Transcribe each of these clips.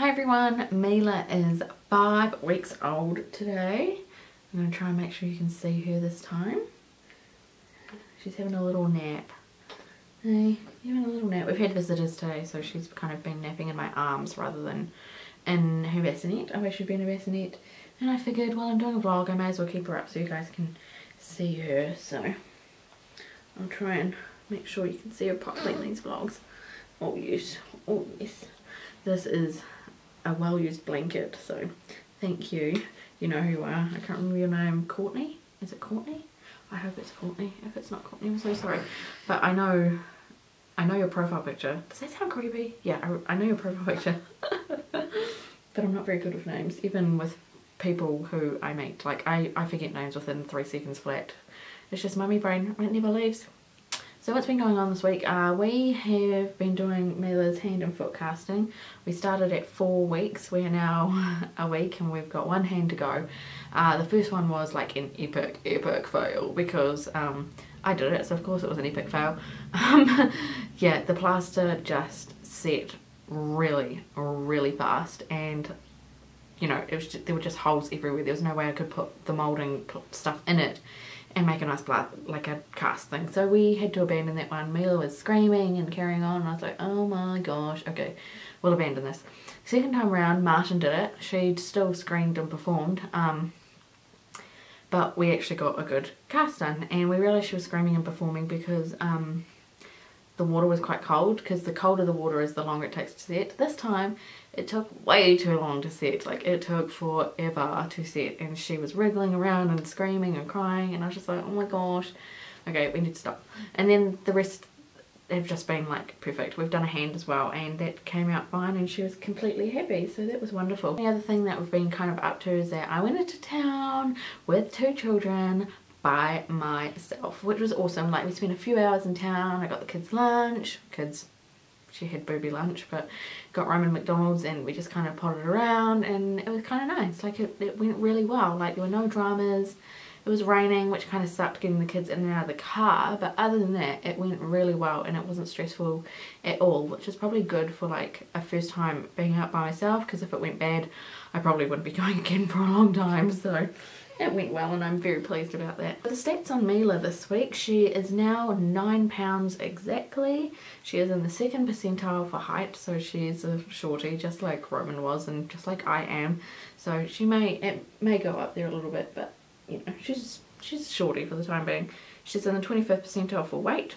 Hi everyone, Mila is 5 weeks old today. I'm going to try and make sure you can see her this time. She's having a little nap. Hey, having a little nap. We've had visitors today, so she's kind of been napping in my arms rather than in her bassinet. I wish she'd been in a bassinet. And I figured while I'm doing a vlog, I may as well keep her up so you guys can see her. So I'll try and make sure you can see her properly in these vlogs. Oh yes, oh yes. This is a well-used blanket, so thank you. You know who you are. I can't remember your name. Courtney? Is it Courtney? I hope it's Courtney. If it's not Courtney, I'm so sorry. But I know your profile picture. Does that sound creepy? Yeah, I know your profile picture. But I'm not very good with names, even with people who I meet. Like, I forget names within 3 seconds flat. It's just mummy brain. It never leaves. So what's been going on this week? We have been doing Mila's hand and foot casting. We started at 4 weeks. We are now a week and we've got 1 hand to go. The first one was like an epic fail because I did it, so of course it was an epic fail. Yeah, the plaster just set really fast, and you know, it was just, there were just holes everywhere. There was no way I could put the moulding stuff in it and make a nice like a cast thing. So we had to abandon that one. Mila was screaming and carrying on and I was like, oh my gosh, okay, we'll abandon this. Second time around, Martin did it. She still screamed and performed, but we actually got a good cast done, and we realised she was screaming and performing because the water was quite cold, because the colder the water is, the longer it takes to set. This time it took way too long to set. Like, it took forever to set, and she was wriggling around and screaming and crying, and I was just like, oh my gosh, okay, we need to stop. And then the rest have just been like perfect. We've done a hand as well, and that came out fine, and she was completely happy, so that was wonderful. The other thing that we've been kind of up to is that I went into town with 2 children by myself, which was awesome. Like, we spent a few hours in town. I got the kids lunch. She had booby lunch, but got Roman McDonald's, and we just kind of potted around, and it was kind of nice. Like, it went really well. Like, there were no dramas. It was raining, which kind of sucked getting the kids in and out of the car, but other than that, it went really well, and it wasn't stressful at all, which is probably good for like a first time being out by myself, because if it went bad, I probably wouldn't be going again for a long time. So it went well, and I'm very pleased about that. The stats on Mila this week: she is now 9 pounds exactly. She is in the 2nd percentile for height, so she is a shorty, just like Roman was, and just like I am. So it may go up there a little bit, but you know, she's shorty for the time being. She's in the 25th percentile for weight.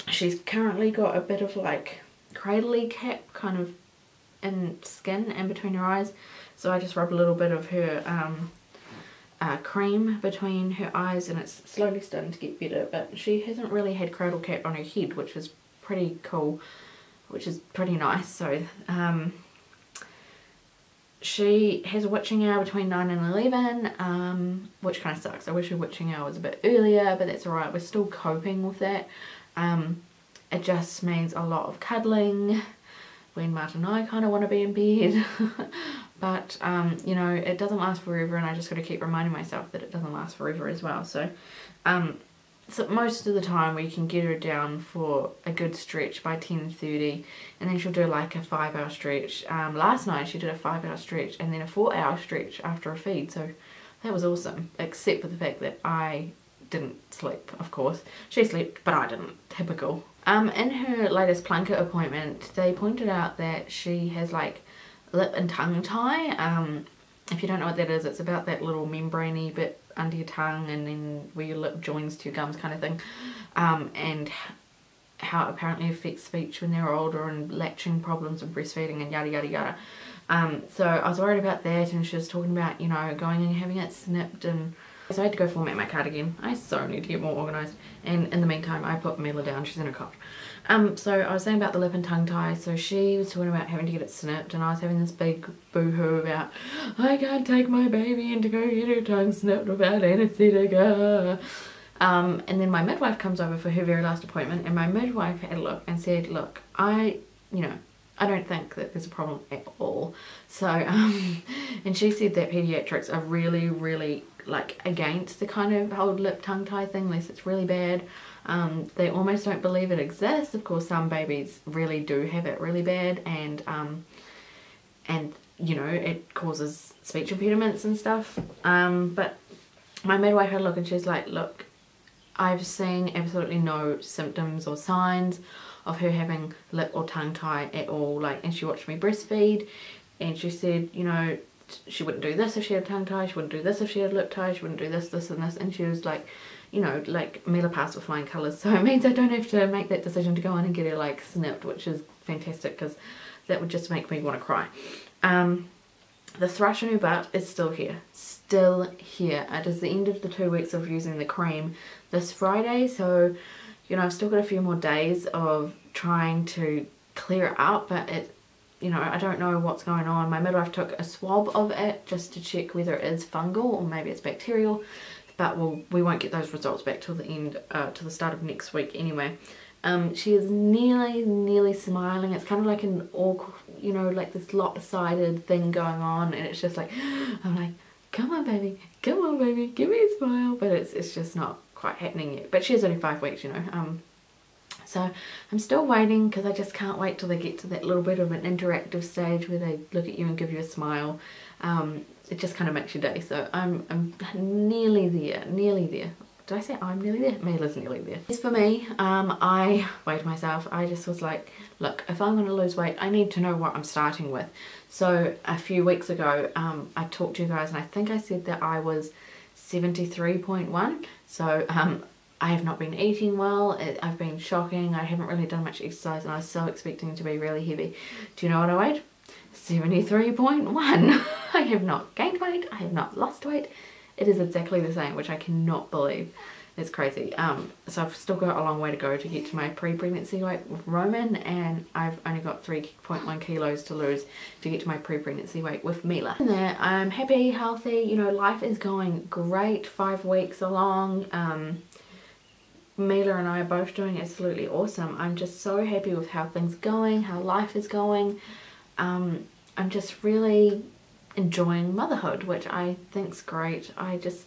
She's currently got a bit of like cradly cap kind of in skin and between her eyes, so I just rub a little bit of her cream between her eyes, and it's slowly starting to get better. But she hasn't really had cradle cap on her head, which is pretty cool, which is pretty nice. So she has a witching hour between 9 and 11, which kind of sucks. I wish her witching hour was a bit earlier, but that's alright. We're still coping with that. It just means a lot of cuddling when Martin and I kind of want to be in bed. But, you know, it doesn't last forever, and I just got to keep reminding myself that it doesn't last forever as well. So, so most of the time we can get her down for a good stretch by 10:30, and then she'll do like a 5-hour stretch. Last night she did a 5-hour stretch and then a 4-hour stretch after a feed, so that was awesome, except for the fact that I didn't sleep, of course. She slept, but I didn't. Typical. In her latest Plunket appointment, they pointed out that she has like lip and tongue tie. If you don't know what that is, it's about that little membrane-y bit under your tongue and then where your lip joins to your gums kind of thing, and how it apparently affects speech when they're older, and latching problems and breastfeeding and yada yada yada. So I was worried about that, and she was talking about, you know, going and having it snipped, and so I had to go format my card again. I so need to get more organised, and in the meantime I put Mila down. She's in a cot. So I was saying about the lip and tongue tie. So she was talking about having to get it snipped, and I was having this big boo-hoo about, I can't take my baby in to go get her tongue snipped without anaesthetic. And then my midwife comes over for her very last appointment, and my midwife had a look and said, look, you know, I don't think that there's a problem at all. So, and she said that pediatrics are really, really like against the kind of whole lip tongue tie thing unless it's really bad. They almost don't believe it exists. Of course, some babies really do have it really bad, and you know, it causes speech impediments and stuff. But my midwife had a look and she's like, look, I've seen absolutely no symptoms or signs of her having lip or tongue tie at all. Like, and she watched me breastfeed, and she said, you know, she wouldn't do this if she had a tongue tie, she wouldn't do this if she had a lip tie, she wouldn't do this, this and this. And she was like, you know, like Mila passed with flying colours, so it means I don't have to make that decision to go in and get her like snipped, which is fantastic because that would just make me want to cry. The thrush in her butt is still here. Still here. It is the end of the 2 weeks of using the cream this Friday, so you know, I've still got a few more days of trying to clear it up, but it, you know, I don't know what's going on. My midwife took a swab of it just to check whether it is fungal or maybe it's bacterial, but we won't get those results back till the end, to the start of next week anyway. She is nearly smiling. It's kind of like an awkward, you know, like this lopsided thing going on, and it's just like, I'm like, come on baby, give me a smile, but it's just not quite happening yet. But she is only 5 weeks, you know. So I'm still waiting because I just can't wait till they get to that little bit of an interactive stage where they look at you and give you a smile. It just kind of makes your day. So I'm nearly there. Did I say I'm nearly there? Mila's nearly there. As for me, I weighed myself. I just was like, look, if I'm going to lose weight, I need to know what I'm starting with. So a few weeks ago, I talked to you guys and I think I said that I was 73.1. So I have not been eating well. I've been shocking. I haven't really done much exercise and I was so expecting to be really heavy. Do you know what I weighed? 73.1. I have not gained weight. I have not lost weight. It is exactly the same, which I cannot believe. It's crazy. So I've still got a long way to go to get to my pre-pregnancy weight with Roman, and I've only got 3.1 kilos to lose to get to my pre-pregnancy weight with Mila. And there, I'm happy, healthy, you know, life is going great. 5 weeks along. Mila and I are both doing absolutely awesome. I'm just so happy with how things are going, how life is going. I'm just really enjoying motherhood, which I think's great. I just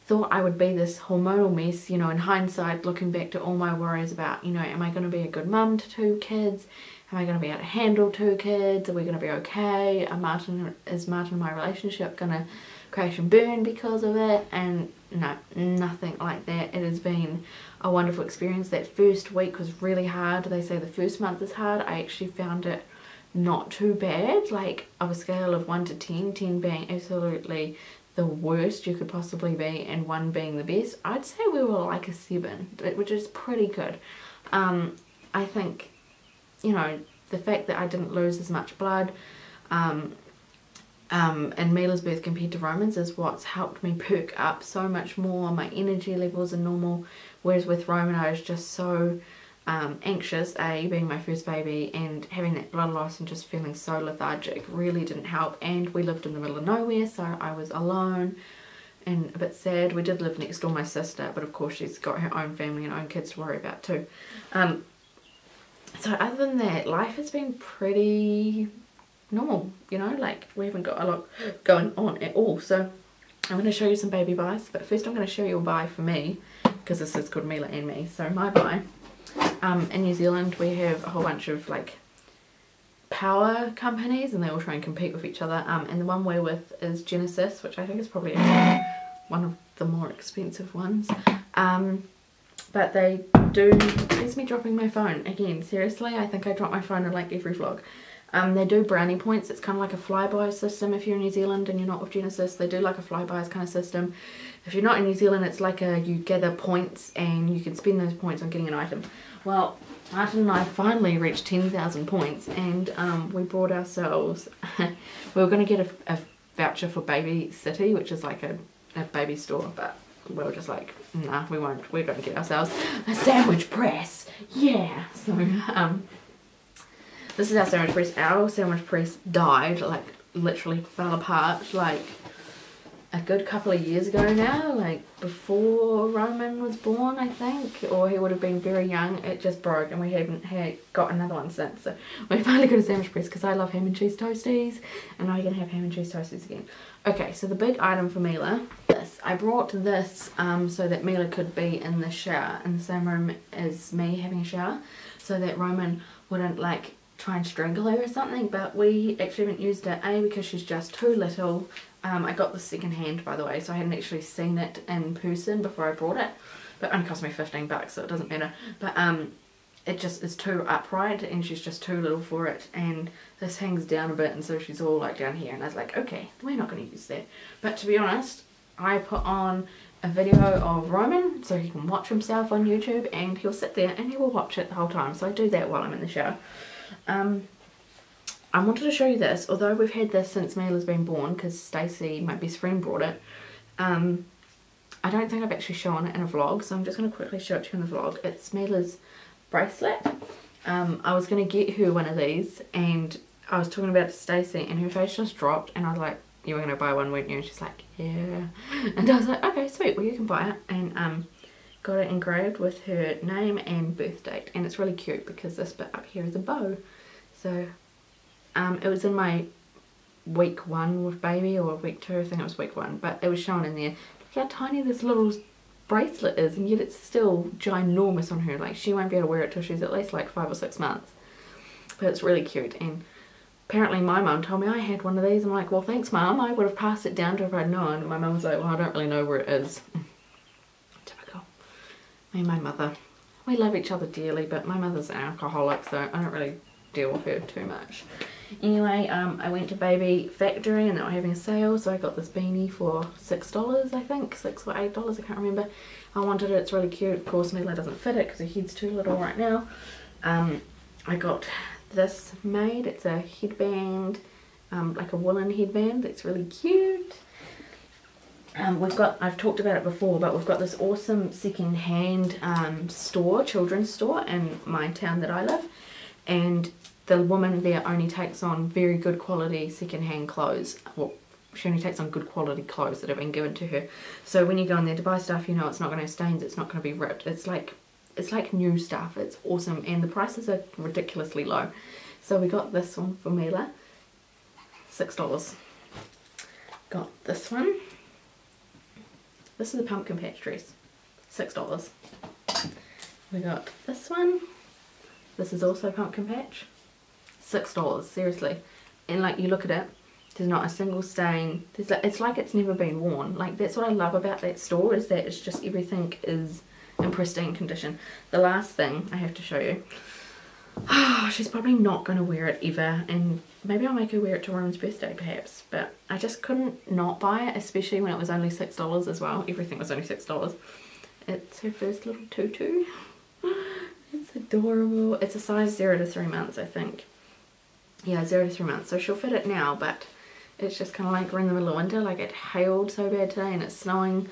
thought I would be this hormonal mess, you know, in hindsight, looking back to all my worries about, you know, am I going to be a good mum to 2 kids? Am I going to be able to handle 2 kids? Are we going to be okay? Is Martin and my relationship going to crash and burn because of it? And no, nothing like that. It has been a wonderful experience. That first week was really hard. They say the first month is hard. I actually found it not too bad, like of a scale of 1 to 10, 10 being absolutely the worst you could possibly be and 1 being the best. I'd say we were like a 7, which is pretty good. I think, you know, the fact that I didn't lose as much blood in Mila's birth compared to Roman's is what's helped me perk up so much more. My energy levels are normal, whereas with Roman I was just so anxious, being my first baby, and having that blood loss and just feeling so lethargic really didn't help. And we lived in the middle of nowhere, so I was alone and a bit sad. We did live next door my sister, but of course she's got her own family and own kids to worry about too. So other than that, life has been pretty normal, you know, like we haven't got a lot going on at all. So I'm going to show you some baby buys, but first I'm going to show you a buy for me, because this is called Mila and Me. So my buy, in New Zealand we have a whole bunch of like power companies and they all try and compete with each other, and the one we're with is Genesis, which I think is probably actually one of the more expensive ones, but they do, there's me dropping my phone again, seriously, I think I drop my phone in like every vlog. They do brownie points. It's kind of like a flyby system. If you're in New Zealand and you're not with Genesis, they do like a flybys kind of system. If you're not in New Zealand, it's like you gather points and you can spend those points on getting an item. Well, Martin and I finally reached 10,000 points, and we brought ourselves, we were going to get a voucher for Baby City, which is like a baby store, but we were just like, nah, we won't. We're going to get ourselves a sandwich press. Yeah. So, this is our sandwich press. Our sandwich press died, like literally fell apart, like a good couple of years ago now, like before Roman was born, I think, or he would have been very young. It just broke and we haven't got another one since. So we finally got a sandwich press because I love ham and cheese toasties and now you can have ham and cheese toasties again. Okay, so the big item for Mila, I brought this so that Mila could be in the shower, in the same room as me having a shower, so that Roman wouldn't like try and strangle her or something, but we actually haven't used it, A, because she's just too little. I got this second hand, by the way, so I hadn't actually seen it in person before I brought it, but it only cost me 15 bucks, so it doesn't matter. But it just is too upright and she's just too little for it, and this hangs down a bit, and so she's all like down here, and I was like, okay, we're not going to use that. But to be honest, I put on a video of Roman so he can watch himself on YouTube, and he'll sit there and he will watch it the whole time, so I do that while I'm in the shower. I wanted to show you this, although we've had this since Mila's been born because Stacey, my best friend, brought it. I don't think I've actually shown it in a vlog, so I'm just going to quickly show it to you in the vlog. It's Mila's bracelet. I was going to get her one of these and I was talking about it to Stacey and her face just dropped, and I was like, you were going to buy one, weren't you? And she's like, yeah. And I was like, okay, sweet, well you can buy it. And got it engraved with her name and birth date, and it's really cute because this bit up here is a bow. So it was in my week 1 with baby, or week 2, I think it was week 1, but it was shown in there. Look how tiny this little bracelet is, and yet it's still ginormous on her. Like, she won't be able to wear it till she's at least like 5 or 6 months, but it's really cute. And apparently my mum told me I had one of these. I'm like, well thanks mum, I would have passed it down to her if I'd known. And my mum was like, well I don't really know where it is. Typical. Me and my mother, we love each other dearly, but my mother's an alcoholic, so I don't really deal with her too much. Anyway, I went to Baby Factory and they were having a sale, so I got this beanie for $6, I think, $6 or $8, I can't remember. I wanted it, it's really cute. Of course Mila doesn't fit it because her head's too little right now. I got this made, it's a headband, like a woolen headband that's really cute. I've talked about it before, but we've got this awesome second-hand store, children's store in my town that I live, and the woman there only takes on very good quality second-hand clothes. Well, she only takes on good quality clothes that have been given to her. So when you go in there to buy stuff, you know it's not going to have stains, it's not going to be ripped. It's like new stuff. It's awesome, and the prices are ridiculously low. So we got this one for Mila, $6. Got this one. This is a pumpkin patch dress, $6. We got this one. This is also pumpkin patch, $6, seriously. And like, you look at it, there's not a single stain. It's like it's never been worn. Like, that's what I love about that store, is that it's just everything is in pristine condition. The last thing I have to show you, she's probably not going to wear it ever, and maybe I'll make her wear it to Roman's birthday perhaps, but I just couldn't not buy it, especially when it was only $6 as well. Everything was only $6. It's her first little tutu. It's adorable. It's a size 0 to 3 months, I think. Yeah, 0 to 3 months. So she'll fit it now, but it's just kind of like we're in the middle of winter. Like, it hailed so bad today and it's snowing.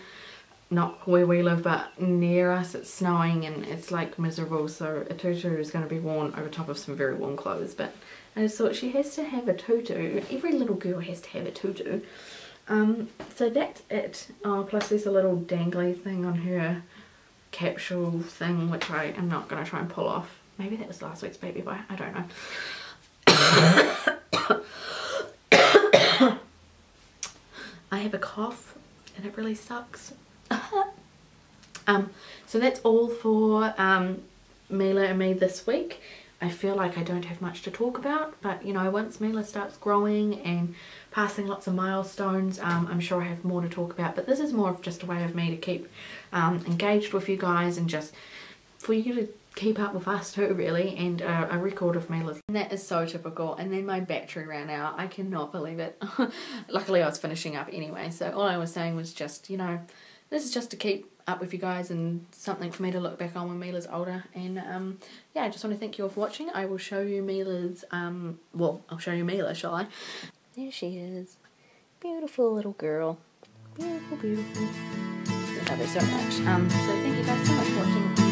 Not where we live, but near us it's snowing and it's like miserable. So a tutu is going to be worn over top of some very warm clothes. But I just thought she has to have a tutu. Every little girl has to have a tutu. So that's it. Oh, plus there's a little dangly thing on her capsule thing, which I am not going to try and pull off. Maybe that was last week's baby buy, I don't know. I have a cough and it really sucks. So that's all for Mila and me this week. I feel like I don't have much to talk about, but you know, once Mila starts growing and passing lots of milestones, I'm sure I have more to talk about. But this is more of just a way of me to keep engaged with you guys, and just for you to keep up with us too, really, and a record of Mila's. And that is so typical. And then my battery ran out. I cannot believe it. Luckily I was finishing up anyway, so all I was saying was just, you know, this is just to keep up with you guys and something for me to look back on when Mila's older. And yeah, I just want to thank you all for watching. I will show you Mila's, well, I'll show you Mila, shall I? There she is. Beautiful little girl. Beautiful, beautiful. I love her so much. So thank you guys so much for watching.